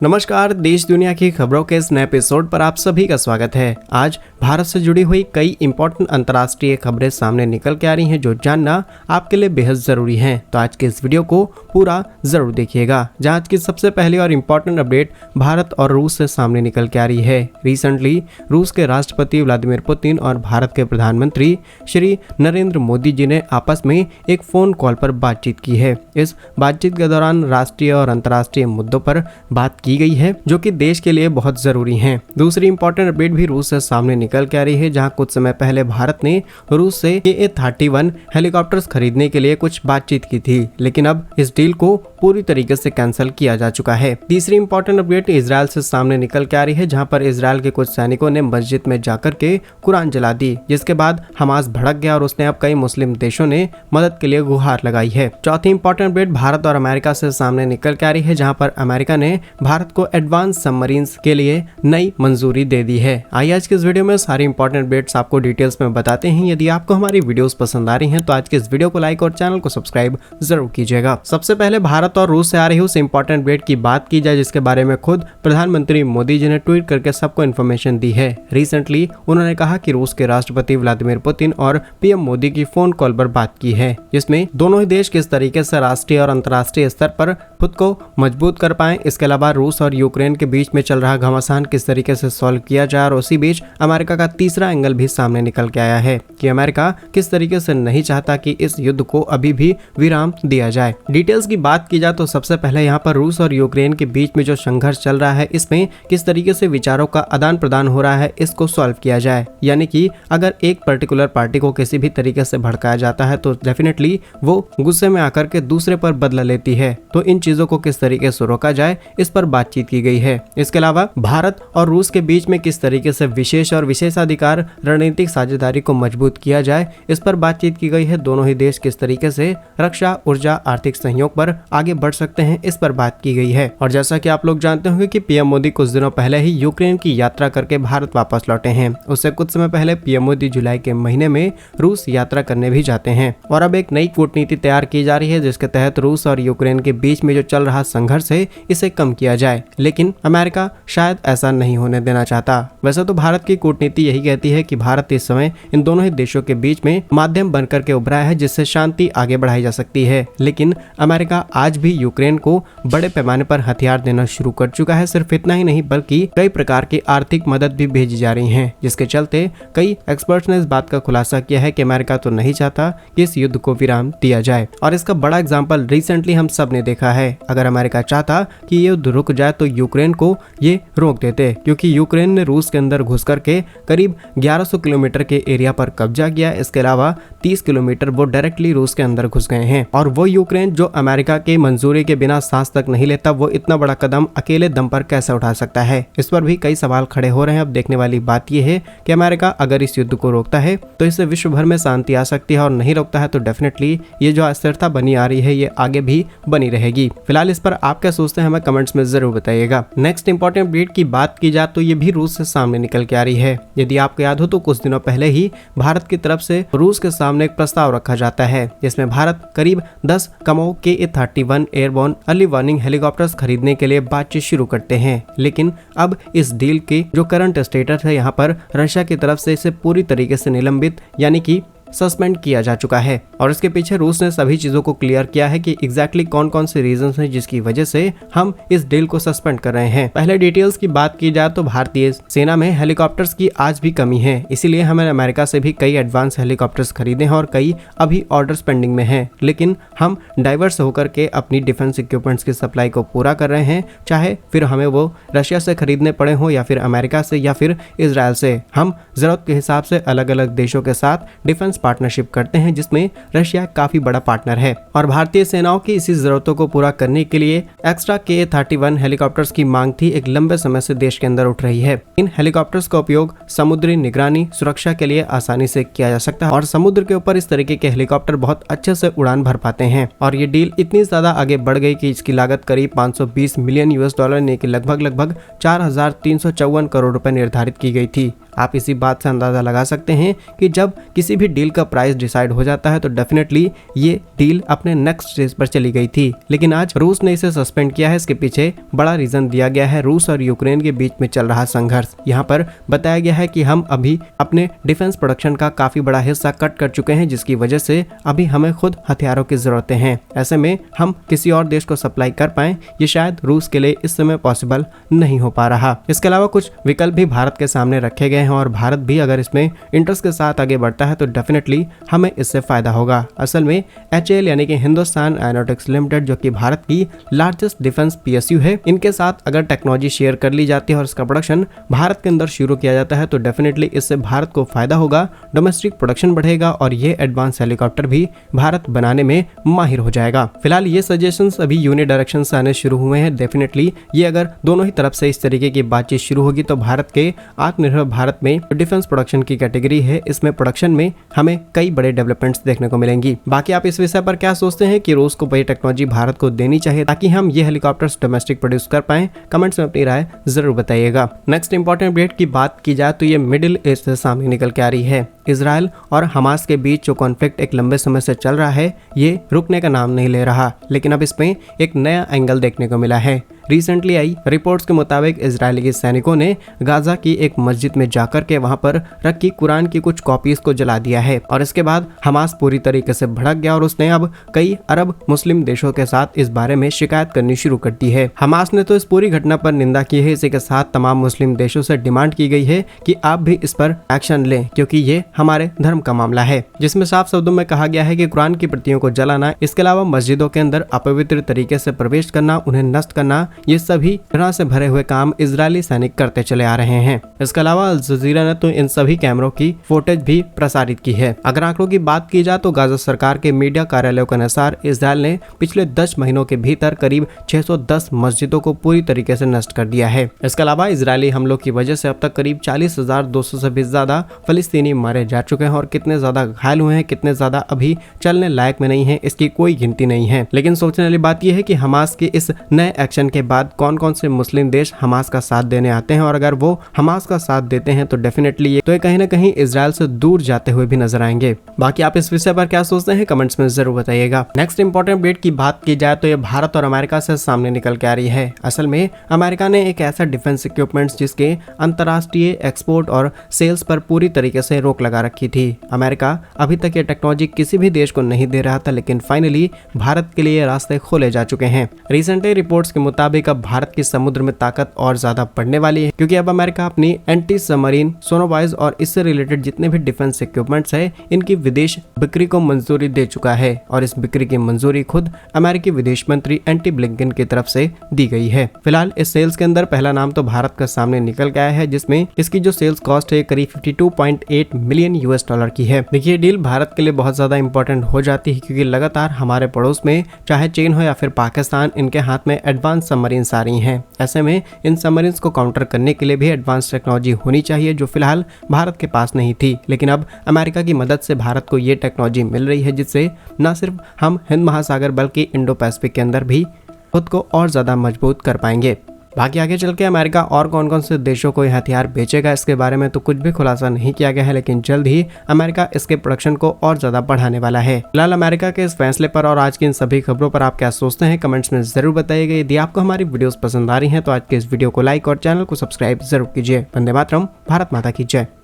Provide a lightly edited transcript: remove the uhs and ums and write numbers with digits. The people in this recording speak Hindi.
नमस्कार, देश दुनिया की खबरों के इस नए एपिसोड पर आप सभी का स्वागत है। आज भारत से जुड़ी हुई कई इंपॉर्टेंट अंतर्राष्ट्रीय खबरें सामने निकल के आ रही हैं जो जानना आपके लिए बेहद ज़रूरी है। तो आज के इस वीडियो को पूरा ज़रूर देखिएगा। जहाँ आज की सबसे पहली और इम्पॉर्टेंट अपडेट भारत और रूस से सामने निकल के आ रही है। रिसेंटली रूस के राष्ट्रपति व्लादिमीर पुतिन और भारत के प्रधानमंत्री श्री नरेंद्र मोदी जी ने आपस में एक फ़ोन कॉल पर बातचीत की है। इस बातचीत के दौरान राष्ट्रीय और अंतर्राष्ट्रीय मुद्दों पर बात की गई है जो कि देश के लिए बहुत जरूरी हैं। दूसरी इंपॉर्टेंट अपडेट भी रूस से सामने निकल के आ रही है, जहां कुछ समय पहले भारत ने रूस से KA-31 हेलीकॉप्टर्स खरीदने के लिए कुछ बातचीत की थी, लेकिन अब इस डील को पूरी तरीके से कैंसिल किया जा चुका है। तीसरी इंपॉर्टेंट अपडेट इजराइल से सामने निकल के आ रही है, जहां पर इजराइल के कुछ सैनिकों ने मस्जिद में जाकर के कुरान जला दी, जिसके बाद हमास भड़क गया और उसने अब कई मुस्लिम देशों ने मदद के लिए गुहार लगाई है। चौथी इंपॉर्टेंट अपडेट भारत और अमेरिका से सामने निकल के आ रही है, जहां पर अमेरिका ने भारत को एडवांस सबमरीन्स के लिए नई मंजूरी दे दी है। आइए आज के इस वीडियो में सारी इंपॉर्टेंट अपडेट्स आपको डिटेल्स में बताते हैं। यदि आपको हमारी वीडियोस पसंद आ रही हैं तो आज के इस वीडियो को लाइक और चैनल को सब्सक्राइब जरूर कीजिएगा। सबसे पहले भारत और रूस से आ रही उस इंपॉर्टेंट अपडेट की बात की जाए जिसके बारे में खुद प्रधानमंत्री मोदी जी ने ट्वीट करके सबको इन्फॉर्मेशन दी है। रिसेंटली उन्होंने कहा कि रूस के राष्ट्रपति व्लादिमीर पुतिन और PM मोदी की फोन कॉल पर बात की है, जिसमें दोनों ही देश किस तरीके से राष्ट्रीय और अंतर्राष्ट्रीय स्तर पर खुद को मजबूत कर पाए। इसके अलावा रूस और यूक्रेन के बीच में चल रहा घमासान किस तरीके से सॉल्व किया जाए, और उसी बीच अमेरिका का तीसरा एंगल भी सामने निकल के आया है कि अमेरिका किस तरीके से नहीं चाहता कि इस युद्ध को अभी भी विराम दिया जाए। डिटेल्स की बात की जाए तो सबसे पहले यहाँ पर रूस और यूक्रेन के बीच में जो संघर्ष चल रहा है, इसमें किस तरीके से विचारों का आदान प्रदान हो रहा है, इसको सॉल्व किया जाए। यानी कि अगर एक पर्टिकुलर पार्टी को किसी भी तरीके से भड़काया जाता है तो डेफिनेटली वो गुस्से में आकर के दूसरे पर बदला लेती है। तो इन चीजों को किस तरीके से रोका जाए, इस पर बातचीत की गई है। इसके अलावा भारत और रूस के बीच में किस तरीके से विशेष और विशेषाधिकार रणनीतिक साझेदारी को मजबूत किया जाए, इस पर बातचीत की गई है। दोनों ही देश किस तरीके से रक्षा, ऊर्जा, आर्थिक सहयोग पर आगे बढ़ सकते हैं, इस पर बात की गई है। और जैसा कि आप लोग जानते होंगे कि PM मोदी कुछ दिनों पहले ही यूक्रेन की यात्रा करके भारत वापस लौटे हैं। उससे कुछ समय पहले PM मोदी जुलाई के महीने में रूस यात्रा करने भी जाते हैं, और अब एक नई कूटनीति तैयार की जा रही है जिसके तहत रूस और यूक्रेन के बीच में जो चल रहा संघर्ष है इसे कम किया जाए। लेकिन अमेरिका शायद ऐसा नहीं होने देना चाहता। वैसे तो भारत की कूटनीति यही कहती है कि भारत इस समय इन दोनों ही देशों के बीच में माध्यम बनकर के उभरा है जिससे शांति आगे बढ़ाई जा सकती है। लेकिन अमेरिका आज भी यूक्रेन को बड़े पैमाने पर हथियार देना शुरू कर चुका है। सिर्फ इतना ही नहीं बल्कि कई प्रकार की आर्थिक मदद भी भेजी जा रही है, जिसके चलते कई एक्सपर्ट्स ने इस बात का खुलासा किया है कि अमेरिका तो नहीं चाहता कि इस युद्ध को विराम दिया जाए। और इसका बड़ा एग्जाम्पल रिसेंटली हम सब ने देखा है। अगर अमेरिका चाहता कि ये युद्ध रुक जाए तो यूक्रेन को ये रोक देते, क्योंकि यूक्रेन ने रूस के अंदर घुस करके करीब 1100 किलोमीटर के एरिया पर कब्जा किया। इसके अलावा 30 किलोमीटर वो डायरेक्टली रूस के अंदर घुस गए हैं, और वो यूक्रेन जो अमेरिका के मंजूरी के बिना सांस तक नहीं लेता, वो इतना बड़ा कदम अकेले दम पर कैसे उठा सकता है। इस पर भी कई सवाल खड़े हो रहे हैं। अब देखने वाली बात यह है कि अमेरिका अगर इस युद्ध को रोकता है तो इससे विश्व भर में शांति आ सकती है, और नहीं रोकता है तो डेफिनेटली ये जो अस्थिरता बनी आ रही है ये आगे भी बनी रहेगी। फिलहाल इस पर आप क्या सोचते हैं हमें कमेंट्स में जरूर बताइएगा। नेक्स्ट इंपॉर्टेंट अपडेट की बात की जाए तो ये भी रूस से सामने निकल के आ रही है। यदि आपको याद हो तो कुछ दिनों पहले ही भारत की तरफ से रूस के सामने एक प्रस्ताव रखा जाता है जिसमें भारत करीब 10 कमो KA-31 airborne early warning helicopters खरीदने के लिए बातचीत शुरू करते हैं। लेकिन अब इस डील की जो करंट स्टेटस है, यहाँ पर रशिया की तरफ से इसे पूरी तरीके से निलंबित यानी कि सस्पेंड किया जा चुका है, और इसके पीछे रूस ने सभी चीजों को क्लियर किया है कि एग्जैक्टली कौन कौन से रीजंस हैं जिसकी वजह से हम इस डील को सस्पेंड कर रहे हैं। पहले डिटेल्स की बात की जाए तो भारतीय सेना में हेलीकॉप्टर्स की आज भी कमी है, इसीलिए हमें अमेरिका से भी कई एडवांस हेलीकॉप्टर्स खरीदे हैं और कई अभी ऑर्डर्स पेंडिंग में हैं। लेकिन हम डाइवर्स होकर के अपनी डिफेंस इक्विपमेंट्स की सप्लाई को पूरा कर रहे हैं, चाहे फिर हमें वो रशिया से खरीदने पड़े हो या फिर अमेरिका से या फिर इजराइल से। हम जरूरत के हिसाब से अलग अलग देशों के साथ डिफेंस पार्टनरशिप करते हैं, जिसमें रशिया काफी बड़ा पार्टनर है। और भारतीय सेनाओं की इसी जरूरतों को पूरा करने के लिए एक्स्ट्रा KA-31 हेलीकॉप्टर्स की मांग थी एक लंबे समय से देश के अंदर उठ रही है। इन हेलीकॉप्टर्स का उपयोग समुद्री निगरानी सुरक्षा के लिए आसानी से किया जा सकता है, और समुद्र के ऊपर इस तरीके के हेलीकॉप्टर बहुत अच्छे से उड़ान भर पाते हैं। और ये डील इतनी ज्यादा आगे बढ़ गई कि इसकी लागत करीब $520 मिलियन यानी कि लगभग 4354 करोड़ रुपए निर्धारित की गई थी। आप इसी बात से अंदाजा लगा सकते हैं कि जब किसी भी डील डील का प्राइस डिसाइड हो जाता है तो डेफिनेटली ये डील अपने नेक्स्ट स्टेज पर चली गई थी। लेकिन आज रूस ने इसे सस्पेंड किया है। इसके पीछे बड़ा रीजन दिया गया है रूस और यूक्रेन के बीच में चल रहा संघर्ष। यहाँ पर बताया गया है कि हम अभी अपने डिफेंस प्रोडक्शन का काफी बड़ा हिस्सा कट कर चुके हैं, जिसकी वजह से अभी हमें खुद हथियारों की जरूरतें हैं। ऐसे में हम किसी और देश को सप्लाई कर पाए, ये शायद रूस के लिए इस समय पॉसिबल नहीं हो पा रहा। इसके अलावा कुछ विकल्प भी भारत के सामने रखे गए हैं और भारत भी अगर इसमें इंटरेस्ट के साथ आगे बढ़ता है तो डेफिनेटली हमें इससे फायदा होगा। असल में HAL यानी कि हिंदुस्तान एरोनॉटिक्स लिमिटेड, जो कि भारत की लार्जेस्ट डिफेंस PSU है, इनके साथ अगर टेक्नोलॉजी शेयर कर ली जाती है और इसका प्रोडक्शन भारत के अंदर शुरू किया जाता है तो डेफिनेटली इससे भारत को फायदा होगा, डोमेस्टिक प्रोडक्शन बढ़ेगा और ये एडवांस हेलीकॉप्टर भी भारत बनाने में माहिर हो जाएगा। फिलहाल ये सजेशंस अभी यूनिडायरेक्शन से आने शुरू हुए हैं। डेफिनेटली ये अगर दोनों ही तरफ से इस तरीके की बातचीत शुरू होगी तो भारत के आत्मनिर्भर भारत में डिफेंस प्रोडक्शन की कैटेगरी है, इसमें प्रोडक्शन में हमें कई बड़े डेवलपमेंट्स देखने को मिलेंगी। बाकी आप इस विषय पर क्या सोचते हैं कि रूस को वही टेक्नोलॉजी भारत को देनी चाहिए ताकि हम ये हेलीकॉप्टर्स डोमेस्टिक प्रोड्यूस कर पाए? कमेंट्स में अपनी राय जरूर बताइएगा। नेक्स्ट इंपॉर्टेंट अपडेट की बात की जाए तो ये मिडिल ईस्ट से सामने निकल के आ रही है। इजराइल और हमास के बीच जो कॉन्फ्लिक्ट एक लंबे समय से चल रहा है ये रुकने का नाम नहीं ले रहा, लेकिन अब इसमें एक नया एंगल देखने को मिला है। रिसेंटली आई रिपोर्ट्स के मुताबिक इजरायली के सैनिकों ने गाजा की एक मस्जिद में जाकर के वहां पर रखी कुरान की कुछ कॉपीज को जला दिया है और इसके बाद हमास पूरी तरीके से भड़क गया और उसने अब कई अरब मुस्लिम देशों के साथ इस बारे में शिकायत करनी शुरू कर दी है। हमास ने तो इस पूरी घटना पर निंदा की है। इसी के साथ तमाम मुस्लिम देशों से डिमांड की गई है कि आप भी इस पर एक्शन लें, क्योंकि ये हमारे धर्म का मामला है, जिसमें साफ शब्दों में कहा गया है कि कुरान की प्रतियों को जलाना, इसके अलावा मस्जिदों के अंदर अपवित्र तरीके से प्रवेश करना, उन्हें नष्ट करना, ये सभी तरह से भरे हुए काम इजरायली सैनिक करते चले आ रहे हैं। इसके अलावा अल जजीरा ने तो इन सभी कैमरों की फुटेज भी प्रसारित की है। अगर आंकड़ों की बात की जाए तो गाजा सरकार के मीडिया कार्यालयों के अनुसार इजरायल ने पिछले 10 महीनों के भीतर करीब 610 मस्जिदों को पूरी तरीके से नष्ट कर दिया है। इसके अलावा इजरायली हमलों की वजह से अब तक करीब 40,200 से भी ज्यादा फलस्तीनी मारे जा चुके हैं और कितने ज्यादा घायल हुए हैं, कितने ज्यादा अभी चलने लायक में नहीं है, इसकी कोई गिनती नहीं है। लेकिन सोचने वाली बात यह है कि हमास के इस नए एक्शन के बाद कौन कौन से मुस्लिम देश हमास का साथ देने आते हैं और अगर वो हमास का साथ देते हैं तो डेफिनेटली ये कहीं ना कहीं इजरायल से दूर जाते हुए भी नजर आएंगे। बाकी आप इस विषय पर क्या सोचते हैं कमेंट्स में जरूर बताइएगा। नेक्स्ट इंपॉर्टेंट अपडेट की बात की जाए तो ये भारत और अमेरिका से सामने निकल के आ रही है। असल में अमेरिका ने एक ऐसा डिफेंस इक्विपमेंट्स जिसके अंतर्राष्ट्रीय एक्सपोर्ट और सेल्स पर पूरी तरीके से रोक लगा रखी थी। अमेरिका अभी तक ये टेक्नोलॉजी किसी भी देश को नहीं दे रहा था, लेकिन फाइनली भारत के लिए रास्ते खोले जा चुके हैं। रिसेंटली रिपोर्ट्स के मुताबिक अब भारत की समुद्र में ताकत और ज्यादा बढ़ने वाली है, क्योंकि अब अमेरिका अपनी एंटी सबमरीन सोनोवाइज और इससे रिलेटेड जितने भी डिफेंस इक्विपमेंट्स है इनकी विदेश बिक्री को मंजूरी दे चुका है और इस बिक्री की मंजूरी खुद अमेरिकी विदेश मंत्री एंटी ब्लिंकन की तरफ से दी गई है। फिलहाल इस सेल्स के अंदर पहला नाम तो भारत का सामने निकल गया है, जिसमें इसकी जो सेल्स कॉस्ट है करीब 52.8 मिलियन US डॉलर की है। देखिए डील भारत के लिए बहुत ज्यादा इंपॉर्टेंट हो जाती है, क्योंकि लगातार हमारे पड़ोस में चाहे चीन हो या फिर पाकिस्तान, इनके हाथ में एडवांस सबमरीन्स आ रही हैं। ऐसे में इन सबमरीन्स को काउंटर करने के लिए भी एडवांस टेक्नोलॉजी होनी चाहिए, जो फिलहाल भारत के पास नहीं थी। लेकिन अब अमेरिका की मदद से भारत को ये टेक्नोलॉजी मिल रही है, जिससे न सिर्फ हम हिंद महासागर बल्कि इंडो पैसिफिक के अंदर भी खुद को और ज्यादा मजबूत कर पाएंगे। बाकी आगे चल के अमेरिका और कौन कौन से देशों को हथियार बेचेगा इसके बारे में तो कुछ भी खुलासा नहीं किया गया है, लेकिन जल्द ही अमेरिका इसके प्रोडक्शन को और ज्यादा बढ़ाने वाला है। फिलहाल अमेरिका के इस फैसले पर और आज की इन सभी खबरों पर आप क्या सोचते हैं कमेंट्स में जरूर बताइएगा। यदि आपको हमारी वीडियोस पसंद आ रही हैं तो आज के इस वीडियो को लाइक और चैनल को सब्सक्राइब जरूर कीजिए। वंदे मातरम, भारत माता की जय।